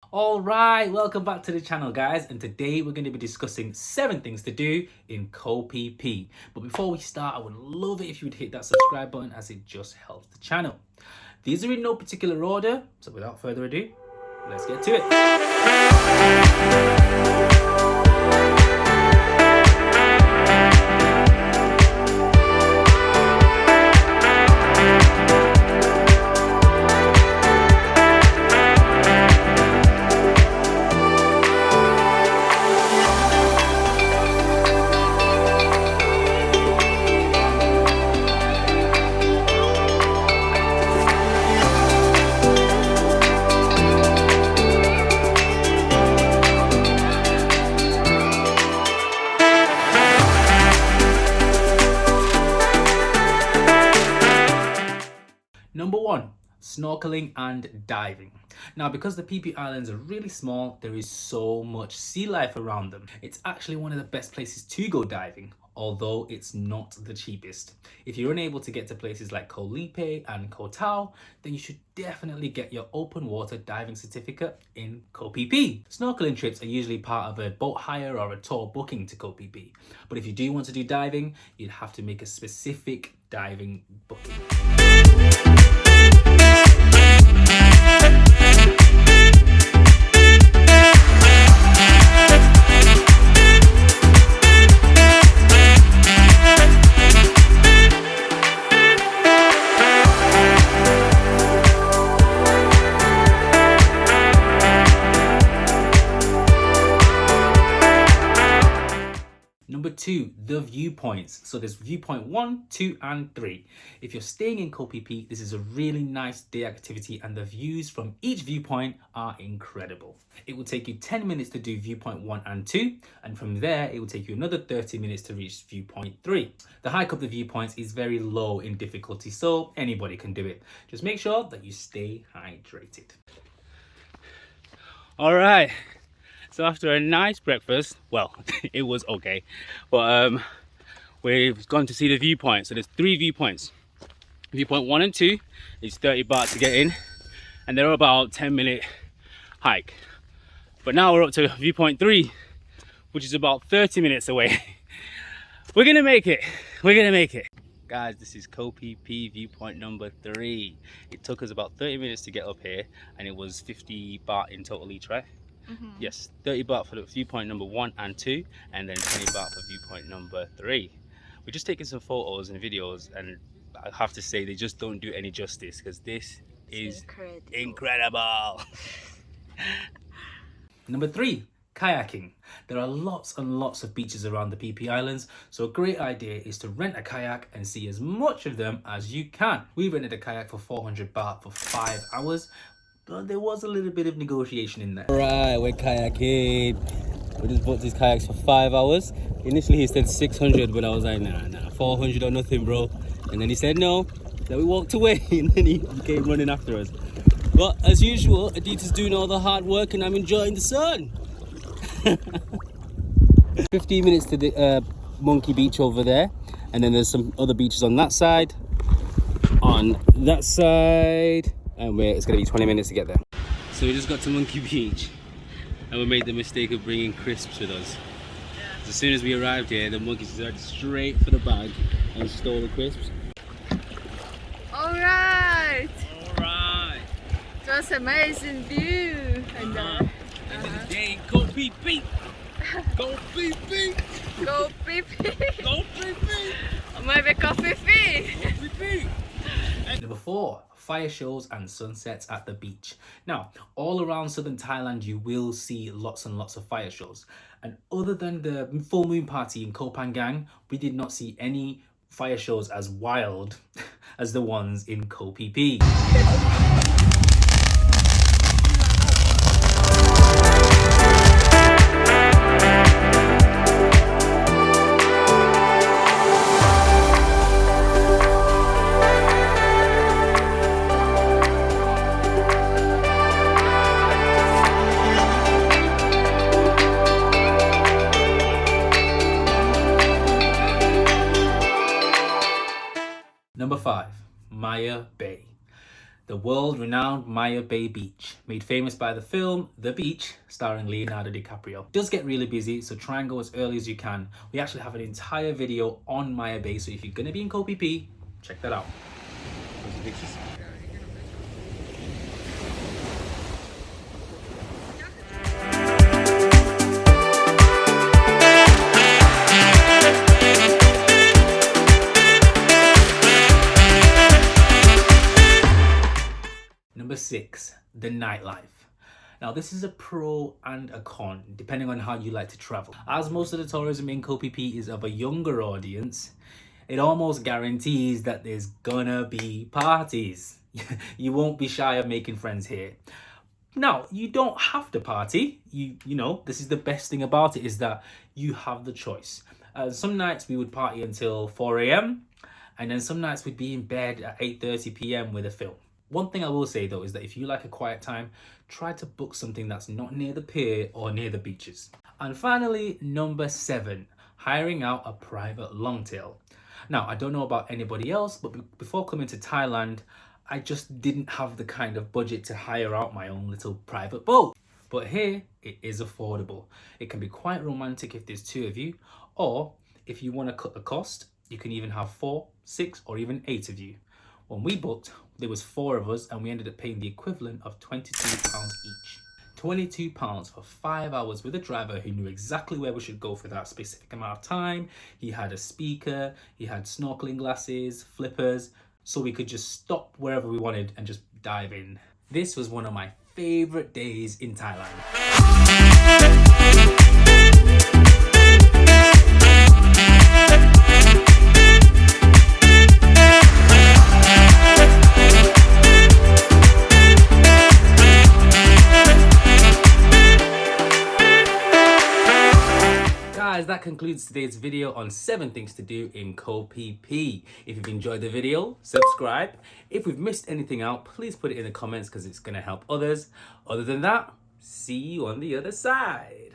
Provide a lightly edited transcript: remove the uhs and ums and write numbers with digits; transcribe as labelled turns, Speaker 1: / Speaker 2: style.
Speaker 1: Alright, welcome back to the channel guys, and today we're going to be discussing 7 things to do in Koh Phi Phi. But before we start, I would love it if you would hit that subscribe button as it just helps the channel. These are in no particular order, so without further ado, let's get to it. Number 1, snorkeling and diving. Now, because the Phi Phi Islands are really small, there is so much sea life around them. It's actually one of the best places to go diving, although it's not the cheapest. If you're unable to get to places like Koh Lipe and Koh Tao, then you should definitely get your open water diving certificate in Koh Phi Phi. Snorkeling trips are usually part of a boat hire or a tour booking to Koh Phi Phi. But if you do want to do diving, you'd have to make a specific diving booking. Number 2, the viewpoints. So there's viewpoint 1, 2 and 3. If you're staying in Koh Phi Phi, this is a really nice day activity and the views from each viewpoint are incredible. It will take you 10 minutes to do viewpoint 1 and 2, and from there it will take you another 30 minutes to reach viewpoint 3. The hike up the viewpoints is very low in difficulty, so anybody can do it. Just make sure that you stay hydrated.
Speaker 2: All right. So after a nice breakfast, well, it was okay, but we've gone to see the viewpoint. So there's 3 viewpoints. Viewpoint 1 and 2 is 30 baht to get in, and they're about 10-minute hike. But now we're up to viewpoint 3, which is about 30 minutes away. We're gonna make it. We're gonna make it. Guys, this is Koh Phi Phi viewpoint number 3. It took us about 30 minutes to get up here, and it was 50 baht in total each, right? Yes, 30 baht for the viewpoint number 1 and 2, and then 20 baht for viewpoint number 3. We're just taking some photos and videos, and I have to say they just don't do any justice because this is incredible.
Speaker 1: Number 3, kayaking. There are lots and lots of beaches around the Phi Phi Islands, so a great idea is to rent a kayak and see as much of them as you can. We rented a kayak for 400 baht for 5 hours, but there was a little bit of negotiation in there.
Speaker 2: Right, we're kayaking. We just bought these kayaks for 5 hours. Initially he said 600, but I was like, nah, 400 or nothing, bro. And then he said no. Then we walked away, and then he came running after us. But as usual, Adita's doing all the hard work, and I'm enjoying the sun. 15 minutes to the Monkey Beach over there, and then there's some other beaches on that side. On that side. And it's going to be 20 minutes to get there. So we just got to Monkey Beach and we made the mistake of bringing crisps with us. As soon as we arrived here, the monkeys started straight for the bag and stole the crisps.
Speaker 3: Alright!
Speaker 2: Alright!
Speaker 3: It was amazing view! And
Speaker 2: And then today, Koh Phi Phi! Koh Phi Phi!
Speaker 3: Go Phi Phi!
Speaker 2: Koh Phi Phi!
Speaker 3: Maybe Koh Phi Phi!
Speaker 2: Koh Phi Phi!
Speaker 1: Number 4, fire shows and sunsets at the beach. Now, all around southern Thailand, you will see lots and lots of fire shows. And other than the full moon party in Koh Phangan, we did not see any fire shows as wild as the ones in Koh Phi Phi. Number 5, Maya Bay. the world-renowned Maya Bay Beach, made famous by the film The Beach, starring Leonardo DiCaprio. It does get really busy, so try and go as early as you can. We actually have an entire video on Maya Bay, so if you're gonna be in Koh Phi Phi, check that out. Number 6, the nightlife. Now this is a pro and a con, depending on how you like to travel. As most of the tourism in Koh Phi Phi is of a younger audience, it almost guarantees that there's gonna be parties. You won't be shy of making friends here. Now, you don't have to party. You know, this is the best thing about it, is that you have the choice. Some nights we would party until 4 a.m. and then some nights we'd be in bed at 8:30 p.m. with a film. One thing I will say though is that if you like a quiet time, try to book something that's not near the pier or near the beaches. And finally, number 7, hiring out a private longtail. Now, I don't know about anybody else, but before coming to Thailand, I just didn't have the kind of budget to hire out my own little private boat. But here, it is affordable. It can be quite romantic if there's 2 of you, or if you want to cut the cost, you can even have 4, 6, or even 8 of you. When we booked, there was 4 of us and we ended up paying the equivalent of £22 each. £22 for 5 hours with a driver who knew exactly where we should go for that specific amount of time. He had a speaker, he had snorkeling glasses, flippers, so we could just stop wherever we wanted and just dive in. This was one of my favorite days in Thailand. That concludes today's video on 7 things to do in Koh Phi Phi. If you've enjoyed the video, subscribe. If we've missed anything out, please put it in the comments because it's going to help others. Other than that, see you on the other side.